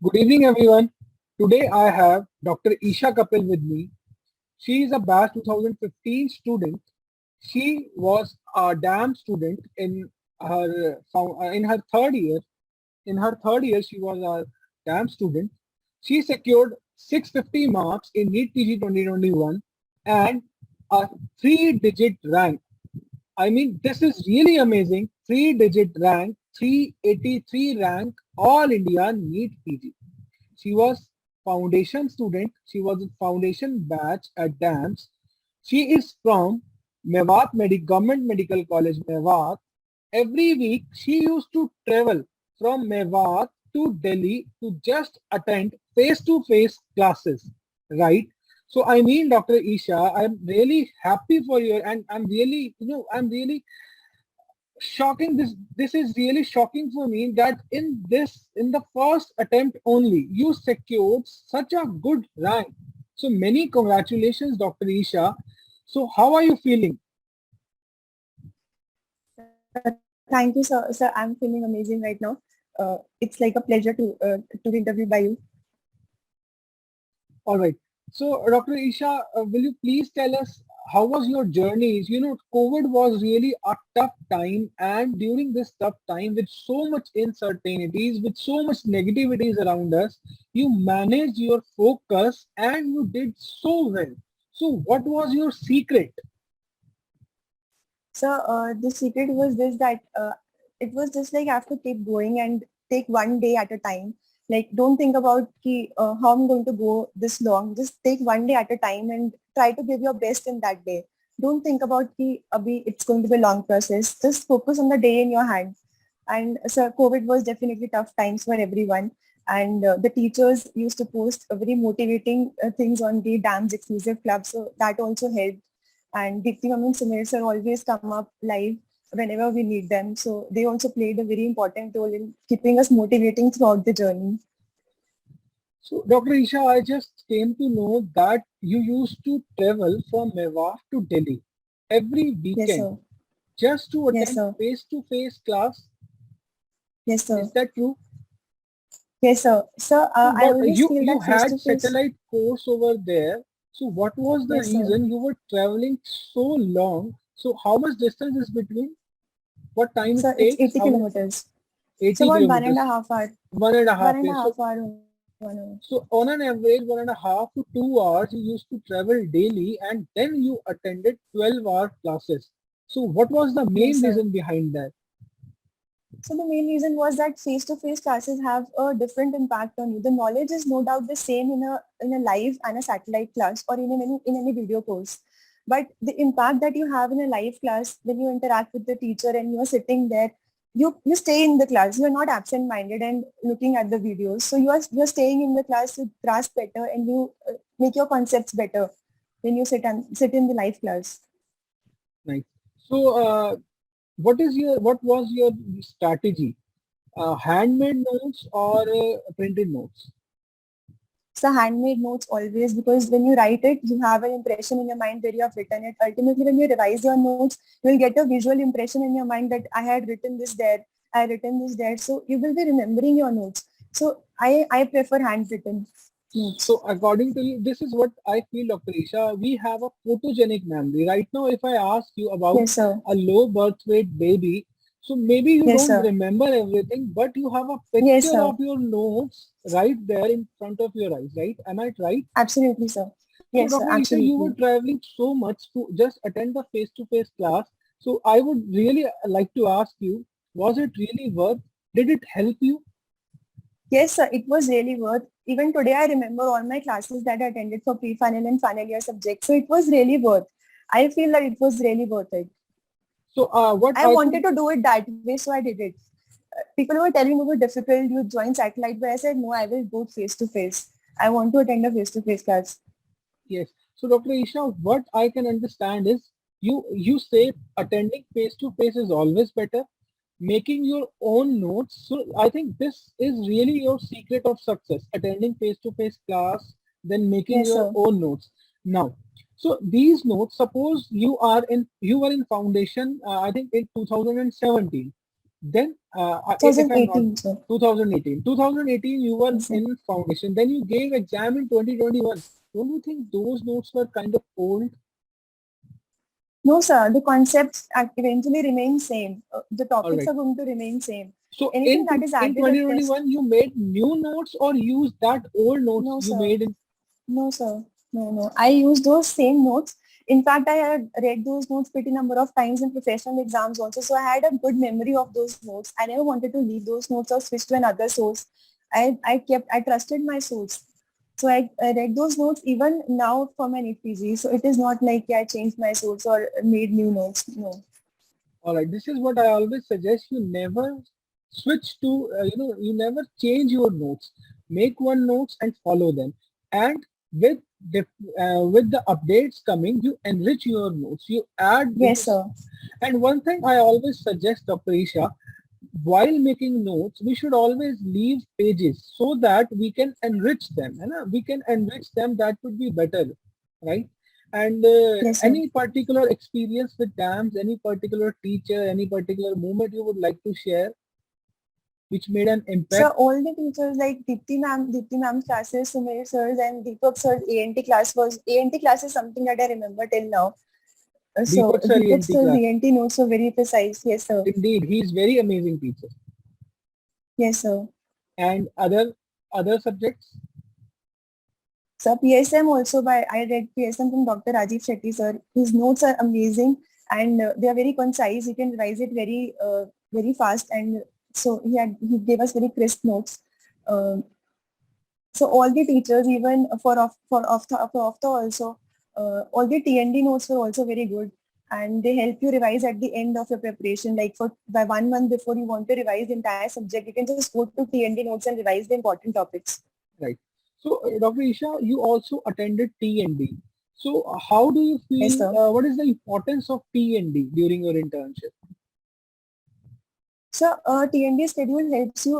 Good evening, everyone. Today I have Dr. Isha Kapil with me. She is a batch 2015 student. She was a DAM student in her third year. In her third year, she was a DAM student. She secured 650 marks in NEET PG 2021 and a three-digit rank. I mean, this is really amazing. Three-digit rank, 383 rank, All India NEET PG. She was foundation student. She was in foundation batch at DAMS. She is from Government Medical College, Mewat. Every week, she used to travel from Mewat to Delhi to just attend face-to-face classes, right? So I mean, Dr. Isha, I'm really happy for you, and I'm really, I'm really shocking. This is really shocking for me that in the first attempt only you secured such a good rank. So many congratulations, Dr. Isha. So how are you feeling? Thank you, sir. Sir, I'm feeling amazing right now. It's like a pleasure to be interviewed by you. All right. So, Dr. Isha, will you please tell us how was your journey? COVID was really a tough time, and during this tough time, with so much uncertainties, with so much negativities around us, you managed your focus and you did so well. So, what was your secret? So the secret was this that it was just like I have to keep going and take one day at a time. Like don't think about how I'm going to go this long. Just take one day at a time and try to give your best in that day. Don't think about it's going to be a long process. Just focus on the day in your hand. And so COVID was definitely tough times for everyone. And the teachers used to post very motivating things on the DAMS exclusive club. So that also helped. And Deepti Ma'am and Sumir sir always come up live whenever we need them. So they also played a very important role in keeping us motivating throughout the journey. So, Dr. Isha, I just came to know that you used to travel from Mewat to Delhi every Yes, weekend sir. just to Yes, attend sir. face-to-face class. Yes, Is sir. that true? Yes, sir. Sir, So I what always you feel you that face had to face. satellite course over there. So what was the Yes, sir. reason you were traveling so long? So how much distance is between? What time it Sir, it's takes? 80 How many? kilometers. It's 80 about one and a kilometers. half hour. One and a One half and a days. So half hour. 1 hour. so on an average 1.5 to 2 hours you used to travel daily and then you attended 12-hour classes. So what was the main Yes, sir. reason behind that? So the main reason was that face-to-face classes have a different impact on you. The knowledge is no doubt the same in a live and a satellite class or in any video course. But the impact that you have in a live class when you interact with the teacher and you're sitting there, you stay in the class. You're not absent-minded and looking at the videos. So you're staying in the class to grasp better and you make your concepts better when you sit in the live class. Nice. So what was your strategy? Handmade notes or printed notes? So handmade notes always, because when you write it, you have an impression in your mind where you have written it. Ultimately, when you revise your notes, you will get a visual impression in your mind that I had written this there, I had written this there. So you will be remembering your notes. So I prefer handwritten So notes. according to you, this is what I feel, Dr. Isha. We have a photogenic memory. Right now, if I ask you about Yes, sir. a low birth weight baby, so maybe you Yes, don't sir. remember everything, but you have a Yes, picture sir. of your notes right there in front of your eyes, right? Am I right? Absolutely, sir. So, Yes, sir. Dr. Isha, you were Absolutely. traveling so much to just attend the face-to-face class. So I would really like to ask you, was it really worth? Did it help you? Yes, sir. It was really worth. Even today, I remember all my classes that I attended for pre-final and final year subjects. So it was really worth. I feel that it was really worth it. So what I I could wanted to do it that way, so I did it. People were telling me it was difficult, you join satellite, but I said, no, I will go face to face. I want to attend a face to face class. Yes. So, Dr. Isha, what I can understand is you say attending face to face is always better, making your own notes. So, I think this is really your secret of success: attending face to face class, then making Yes, your sir. own notes. Now, so these notes, suppose you were in foundation, I think in 2017. Then, if I'm not 2018, sir. 2018, you were Yes, sir. in foundation. Then you gave exam in 2021. Don't you think those notes were kind of old? No, sir. The concepts eventually remain same. The All topics right. are going to remain same. So Anything that is in added at test, 2021, you made new notes or used that old notes no, you sir. made in. No, sir. No, no. I used those same notes. In fact, I had read those notes pretty number of times in professional exams also. So I had a good memory of those notes. I never wanted to leave those notes or switch to another source. I trusted my source. So I read those notes even now for my NEET PG. So it is not like I changed my source or made new notes. No. All right. This is what I always suggest. You never switch to, you never change your notes. Make one notes and follow them. And with with the updates coming, you enrich your notes. You add Yes, because. sir. And one thing I always suggest, Dr. Isha, while making notes, we should always leave pages so that we can enrich them. We can enrich them. That would be better, right? And Yes, sir. any particular experience with dams, any particular teacher, any particular moment you would like to share, which made an So impact? all the teachers like Deepti ma'am classes, Sumir sirs and Deepak sir's A&T class is something that I remember till now. So Deepak sir Deepak ENT sir's class. A&T notes were very precise. Yes, sir. Indeed, he is very amazing teacher. Yes, sir. And other subjects. So PSM also I read PSM from Dr. Rajiv Shetty sir. His notes are amazing and they are very concise. You can revise it very fast and so he gave us very crisp notes. Uh, So all the teachers, even for Ofta also, all the TND notes were also very good, and they help you revise at the end of your preparation. Like for by 1 month before you want to revise the entire subject, you can just go to TND notes and revise the important topics. Right. So, Dr. Isha, you also attended T&D. So, how do you Yes, feel? sir. What is the importance of T&D during your internship? So TND schedule helps you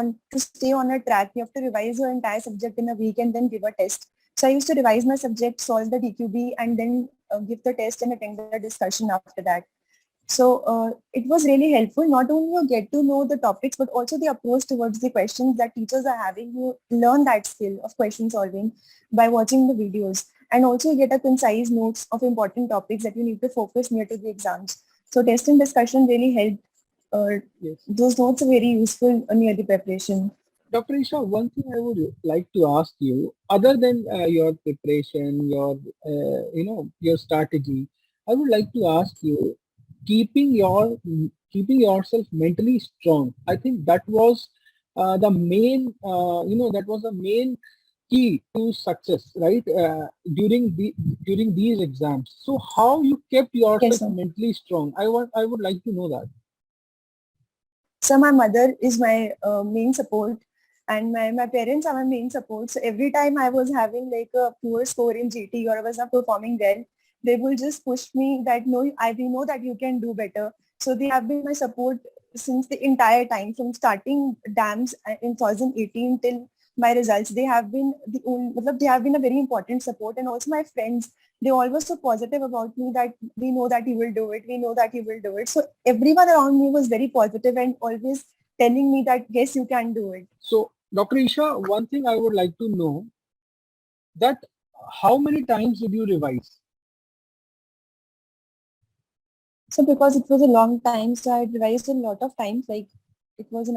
on to stay on a track. You have to revise your entire subject in a week and then give a test. So I used to revise my subject, solve the DQB, and then give the test and attend the discussion after that. So it was really helpful. Not only you get to know the topics, but also the approach towards the questions that teachers are having. You learn that skill of question solving by watching the videos. And also you get a concise notes of important topics that you need to focus near to the exams. So test and discussion really helped. Yes. Those notes are very useful near the preparation. Dr. Isha, one thing I would like to ask you, other than your preparation, your strategy, I would like to ask you, keeping your keeping yourself mentally strong. I think that was that was the main key to success, right? During these exams. So, how you kept Yes, yourself sir. mentally strong? I would like to know that. So my mother is my main support and my parents are my main support. So every time I was having like a poor score in GT or I was not performing well, they will just push me that no, we know that you can do better. So they have been my support since the entire time from starting dams in 2018 till my results. They have been they have been a very important support and also my friends they always so positive about me that we know that you will do it. We know that you will do it. So everyone around me was very positive and always telling me that yes, you can do it. So, Dr. Isha, one thing I would like to know that how many times did you revise? So because it was a long time, so I had revised a lot of times. Like it was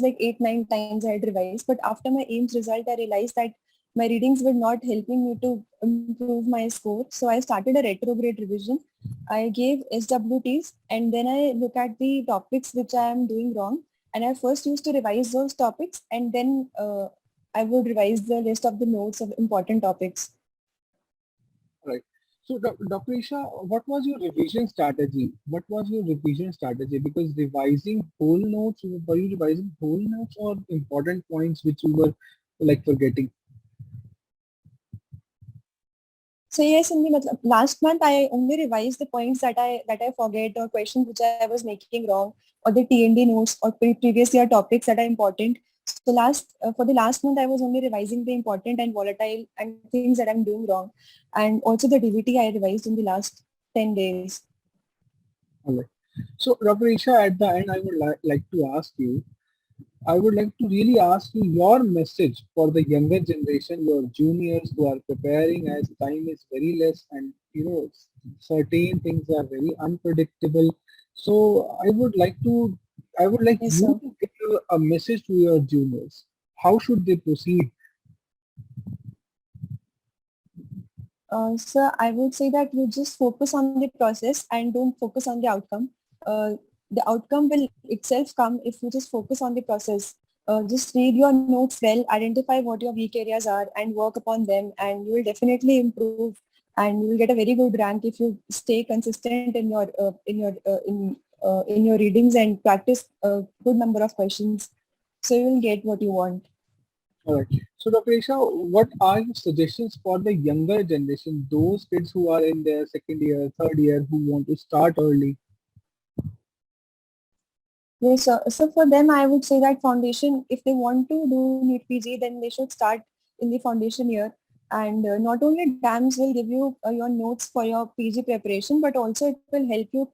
like 8, 9 times I had revised. But after my AIMS result, I realized that my readings were not helping me to improve my score. So I started a retrograde revision. I gave SWTs and then I look at the topics which I am doing wrong. And I first used to revise those topics and then I would revise the rest of the notes of important topics. Right. So, Dr. Isha, what was your revision strategy? What was your revision strategy? Because revising whole notes, were you revising whole notes or important points which you were like forgetting? So yes, in the last month I only revised the points that I forget or questions which I was making wrong or the TND notes or previous year topics that are important. So for the last month I was only revising the important and volatile and things that I'm doing wrong, and also the DVT I revised in the last 10 days. All right. So, Dr. Isha, at the end, I would like to ask you, I would like to really ask you your message for the younger generation, your juniors who are preparing as time is very less and certain things are very unpredictable. So I would like Yes, you sir. to give a message to your juniors. How should they proceed? Sir, I would say that you just focus on the process and don't focus on the outcome. Uh, the outcome will itself come if you just focus on the process. Just read your notes well, identify what your weak areas are, and work upon them, and you will definitely improve. And you will get a very good rank if you stay consistent in your readings and practice a good number of questions. So you will get what you want. All right. So, Dr. Isha, what are your suggestions for the younger generation, those kids who are in their second year, third year, who want to start early? Yes, so for them, I would say that foundation, if they want to do NEET PG, then they should start in the foundation year. And not only DAMS will give you your notes for your PG preparation, but also it will help you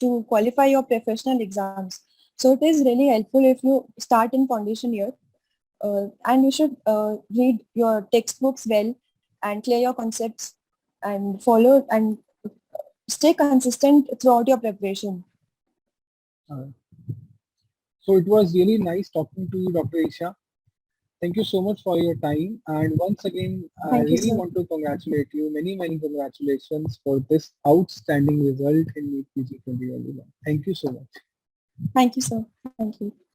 to qualify your professional exams. So it is really helpful if you start in foundation year. And you should read your textbooks well and clear your concepts and follow and stay consistent throughout your preparation. Uh, so, it was really nice talking to you, Dr. Isha. Thank you so much for your time. And once again, I Thank you, really sir. want to congratulate you. Many, many congratulations for this outstanding result in NEET PG 2021. Thank you so much. Thank you, sir. Thank you.